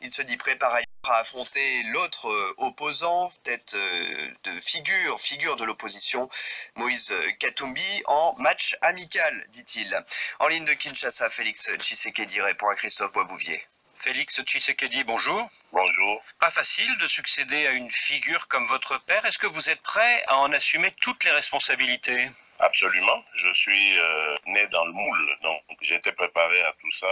Il se dit prêt par ailleurs à affronter l'autre opposant, tête de figure de l'opposition, Moïse Katumbi, en match amical, dit-il. En ligne de Kinshasa, Félix Tshisekedi répond à Christophe Boisbouvier. Félix Tshisekedi, bonjour. Bonjour. Pas facile de succéder à une figure comme votre père. Est-ce que vous êtes prêt à en assumer toutes les responsabilités ? Absolument. Je suis né dans le moule, donc j'étais préparé à tout ça,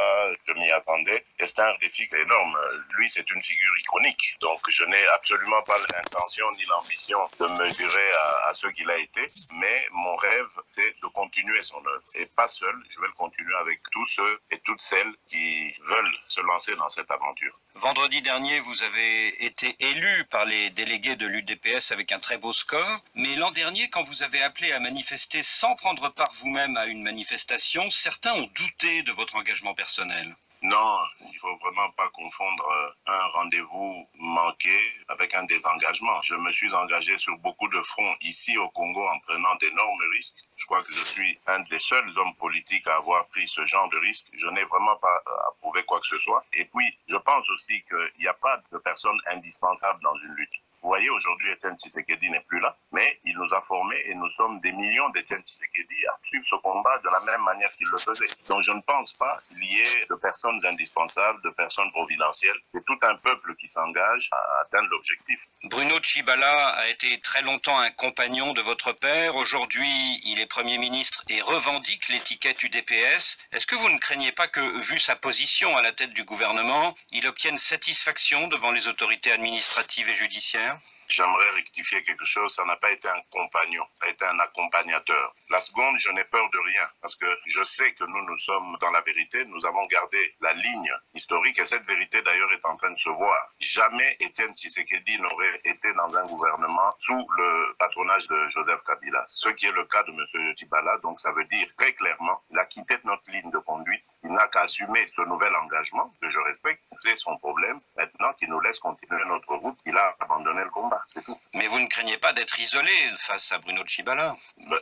je m'y attendais. Et c'est un défi énorme. Lui, c'est une figure iconique, donc je n'ai absolument pas l'intention ni l'ambition de mesurer à ce qu'il a été, mais mon rêve, c'est de continuer son œuvre. Et pas seul, je vais le continuer avec tous ceux et toutes celles qui veulent se lancer dans cette aventure. Vendredi dernier, vous avez été élu par les délégués de l'UDPS avec un très beau score, mais l'an dernier, quand vous avez appelé à manifester sans prendre part vous-même à une manifestation, certains ont douté de votre engagement personnel. Non, il faut vraiment pas confondre un rendez-vous manqué avec un désengagement. Je me suis engagé sur beaucoup de fronts ici au Congo en prenant d'énormes risques. Je crois que je suis un des seuls hommes politiques à avoir pris ce genre de risque. Je n'ai vraiment pas approuvé quoi que ce soit. Et puis, je pense aussi qu'il n'y a pas de personne indispensable dans une lutte. Vous voyez, aujourd'hui, Etienne Tshisekedi n'est plus là, mais il nous a formés et nous sommes des millions d'Etienne Tshisekedi à suivre ce combat de la même manière qu'il le faisait. Donc je ne pense pas qu'il y ait de personnes indispensables, de personnes providentielles. C'est tout un peuple qui s'engage à atteindre l'objectif. Bruno Tshibala a été très longtemps un compagnon de votre père. Aujourd'hui, il est Premier ministre et revendique l'étiquette UDPS. Est-ce que vous ne craignez pas que, vu sa position à la tête du gouvernement, il obtienne satisfaction devant les autorités administratives et judiciaires ? J'aimerais rectifier quelque chose, ça n'a pas été un compagnon, ça a été un accompagnateur. La seconde, je n'ai peur de rien, parce que je sais que nous sommes dans la vérité, nous avons gardé la ligne historique, et cette vérité d'ailleurs est en train de se voir. Jamais Etienne Tshisekedi n'aurait été dans un gouvernement sous le patronage de Joseph Kabila, ce qui est le cas de M. Tshibala, donc ça veut dire très clairement, il a quitté notre ligne de conduite, il n'a qu'à assumer ce nouvel engagement, que je respecte, c'est son problème, maintenant qu'il nous laisse continuer notre route, il a abandonné le combat. C'est tout. Mais vous ne craignez pas d'être isolé face à Bruno Tshibala?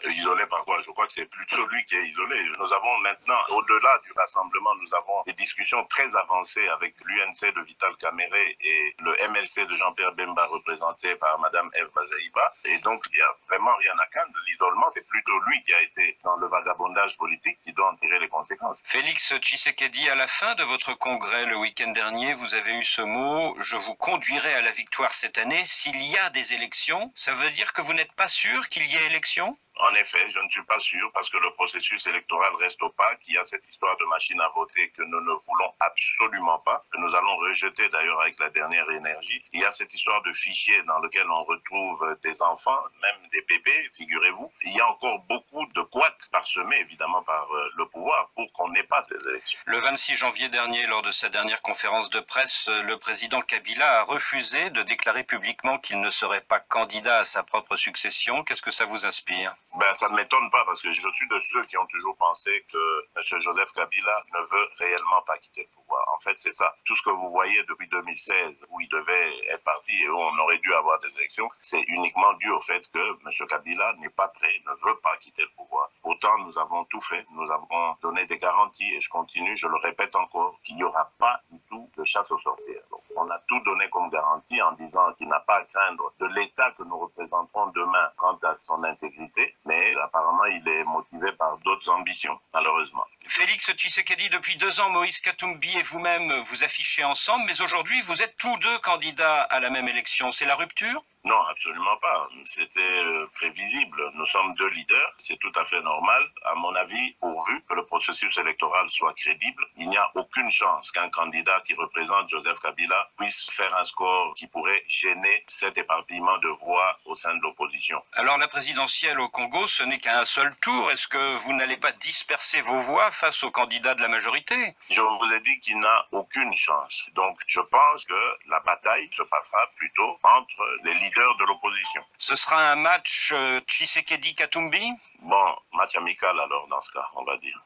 Isolé par quoi? Je crois que c'est plutôt lui qui est isolé. Nous avons maintenant, au-delà du rassemblement, nous avons des discussions très avancées avec l'UNC de Vital Kamerhe et le MLC de Jean-Pierre Bemba représenté par Madame Eve Bazaïba. Et donc, il n'y a vraiment rien à craindre de l'isolement. C'est plutôt lui qui a été dans le vagabondage politique qui doit en tirer les conséquences. Félix Tshisekedi, à la fin de votre congrès le week-end dernier, vous avez eu ce mot « Je vous conduirai à la victoire cette année s'il y a des élections ». Ça veut dire que vous n'êtes pas sûr qu'il y ait élection ? En effet, je ne suis pas sûr parce que le processus électoral reste opaque. Il y a cette histoire de machine à voter que nous ne voulons absolument pas, que nous allons rejeter d'ailleurs avec la dernière énergie. Il y a cette histoire de fichier dans lequel on retrouve des enfants, même des bébés, figurez-vous. Il y a encore beaucoup de couacs parsemés évidemment par le pouvoir pour qu'on n'ait pas ces élections. Le 26 janvier dernier, lors de sa dernière conférence de presse, le président Kabila a refusé de déclarer publiquement qu'il ne serait pas candidat à sa propre succession. Qu'est-ce que ça vous inspire ? Ça ne m'étonne pas parce que je suis de ceux qui ont toujours pensé que M. Joseph Kabila ne veut réellement pas quitter le pouvoir. En fait, c'est ça. Tout ce que vous voyez depuis 2016, où il devait être parti et où on aurait dû avoir des élections, c'est uniquement dû au fait que M. Kabila n'est pas prêt, ne veut pas quitter le pouvoir. Pourtant, nous avons tout fait, nous avons donné des garanties et je continue, je le répète encore, qu'il n'y aura pas du tout de chasse aux sorcières. Donc, on a tout donné comme garantie en disant qu'il n'a pas à craindre de l'État que nous représenterons demain quant à son intégrité. Mais apparemment, il est motivé par d'autres ambitions, malheureusement. Félix Tshisekedi, depuis 2 ans, Moïse Katumbi et vous-même vous affichez ensemble, mais aujourd'hui, vous êtes tous deux candidats à la même élection. C'est la rupture ? Non, absolument pas. C'était prévisible. Nous sommes deux leaders. C'est tout à fait normal. À mon avis, pourvu que le processus électoral soit crédible, il n'y a aucune chance qu'un candidat qui représente Joseph Kabila puisse faire un score qui pourrait gêner cet éparpillement de voix au sein de l'opposition. Alors la présidentielle au Congo, ce n'est qu'un seul tour. Est-ce que vous n'allez pas disperser vos voix face aux candidats de la majorité? Je vous ai dit qu'il n'a aucune chance. Donc je pense que la bataille se passera plutôt entre les leaders de l'opposition. Ce sera un match Tshisekedi-Katumbi? Bon, match amical alors dans ce cas, on va dire.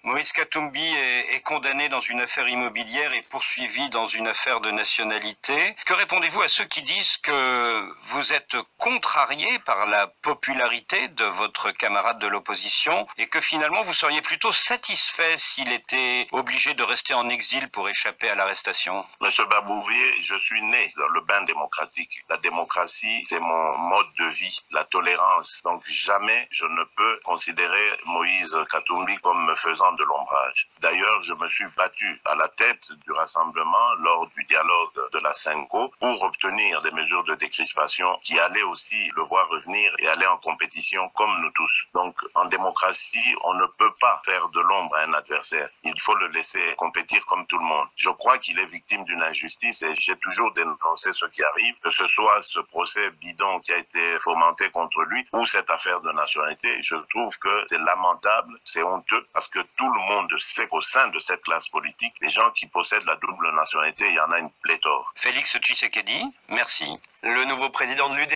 Moïse Katumbi est condamné dans une affaire immobilière et poursuivi dans une affaire de nationalité. Que répondez-vous à ceux qui disent que vous êtes contrarié par la popularité de votre camarade de l'opposition et que finalement vous seriez plutôt satisfait s'il était obligé de rester en exil pour échapper à l'arrestation? Monsieur Babouvier, je suis né dans le bain démocratique. La démocratie, c'est mon mode de vie, la tolérance. Donc jamais je ne peux considérer Moïse Katumbi comme me faisant de l'ombrage. D'ailleurs, je me suis battu à la tête du rassemblement lors du dialogue de la Senko pour obtenir des mesures de décrispation qui allaient aussi le voir revenir et aller en compétition comme nous tous. Donc en démocratie, on ne peut pas faire de l'ombre à un adversaire. Il faut le laisser compétir comme tout le monde. Je crois qu'il est victime d'une injustice et j'ai toujours dénoncé ce qui arrive, que ce soit ce procès bidon qui a été fomenté contre lui ou cette affaire de nationalité. Je trouve que c'est lamentable, c'est honteux parce que tout le monde sait qu'au sein de cette classe politique, les gens qui possèdent la double nationalité, il y en a une pléthore. Félix Tshisekedi, merci. Le nouveau président de l'UD